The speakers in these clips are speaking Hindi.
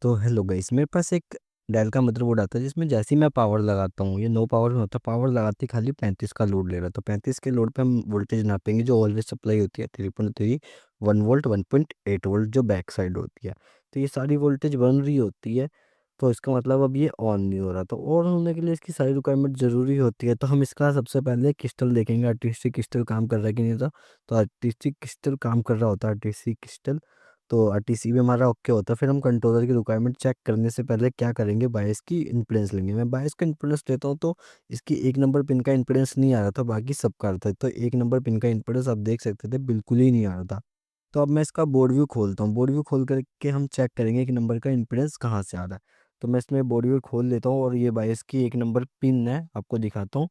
तो हेलो गाइस, मेरे पास एक डेल का मदरबोर्ड आता है जिसमें जैसे ही मैं पावर लगाता हूँ, ये नो पावर में होता है। पावर लगाते ही खाली 35 का लोड ले रहा है। तो 35 के लोड पे हम वोल्टेज नापेंगे। जो ऑलवेज सप्लाई होती है 3.3, 1 वोल्ट, 1.8 वोल्ट जो बैक साइड होती है। तो ये सारी वोल्टेज बन रही होती है। तो इसका मतलब अब ये ऑन नहीं हो रहा। तो ऑन होने के लिए इसकी सारी रिक्वायरमेंट ज़रूरी होती है। तो हम इसका सबसे पहले क्रिस्टल देखेंगे, आर्टिस्टिक क्रिस्टल काम कर रहा है कि नहीं था। तो आर्टिस्टिक क्रिस्टल काम कर रहा होता है, आर्टिस्टिक क्रिस्टल। तो आरटीसी भी हमारा ओके होता है। फिर हम कंट्रोलर की रिक्वायरमेंट चेक करने से पहले क्या करेंगे, बायस की इम्पीडेंस लेंगे। मैं बायस का इम्पीडेंस लेता हूँ तो इसकी 1 नंबर पिन का इम्पीडेंस नहीं आ रहा था, बाकी सबका आ रहा था। तो 1 नंबर पिन का इम्पीडेंस आप देख सकते थे बिल्कुल ही नहीं आ रहा था। तो अब मैं इसका बोर्ड व्यू खोलता हूँ। बोर्ड व्यू खोल करके हम चेक करेंगे 1 नंबर का इम्पीडेंस कहाँ से आ रहा है। तो मैं इसमें बोर्ड व्यू खोल लेता हूँ और ये बायस की 1 नंबर पिन है, आपको दिखाता हूँ।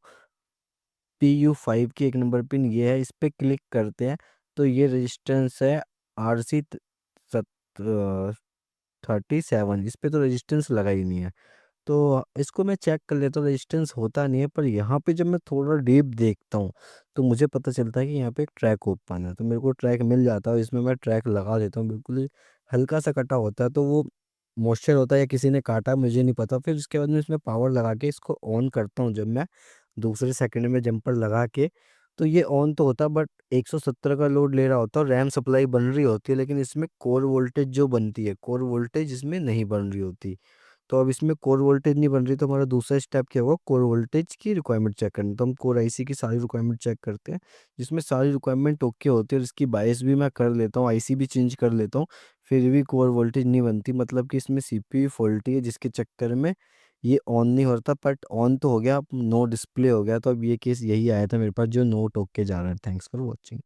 PU5 की 1 नंबर पिन ये है। इस पर क्लिक करते हैं तो ये रेजिस्टेंस है RC 37। इस पे तो रेजिस्टेंस लगा ही नहीं है। तो इसको मैं चेक कर लेता हूँ, रेजिस्टेंस होता नहीं है। पर यहाँ पे जब मैं थोड़ा डीप देखता हूँ तो मुझे पता चलता है कि यहाँ पे एक ट्रैक ओपन है। तो मेरे को ट्रैक मिल जाता है, इसमें मैं ट्रैक लगा देता हूँ। बिल्कुल ही हल्का सा कटा होता है, तो वो मॉइस्चर होता है या किसी ने काटा, मुझे नहीं पता। फिर उसके बाद में इसमें पावर लगा के इसको ऑन करता हूँ। जब मैं दूसरे सेकंड में जंपर लगा के, तो ये ऑन तो होता, बट 170 का लोड ले रहा होता और रैम सप्लाई बन रही होती है। लेकिन इसमें कोर वोल्टेज जो बनती है, कोर वोल्टेज इसमें नहीं बन रही होती। तो अब इसमें कोर वोल्टेज नहीं बन रही, तो हमारा दूसरा स्टेप क्या होगा, कोर वोल्टेज की रिक्वायरमेंट चेक करनी। तो हम कोर आईसी की सारी रिक्वायरमेंट चेक करते हैं, जिसमें सारी रिक्वायरमेंट ओके होती है। और इसकी बायस भी मैं कर लेता हूँ, आईसी भी चेंज कर लेता हूँ। फिर भी कोर वोल्टेज नहीं बनती, मतलब कि इसमें सीपीयू फॉल्टी है, जिसके चक्कर में ये ऑन नहीं होता। बट ऑन तो हो गया, अब नो डिस्प्ले हो गया। तो अब ये केस यही आया था मेरे पास, जो नो टोक के जा रहा है। Thanks for watching.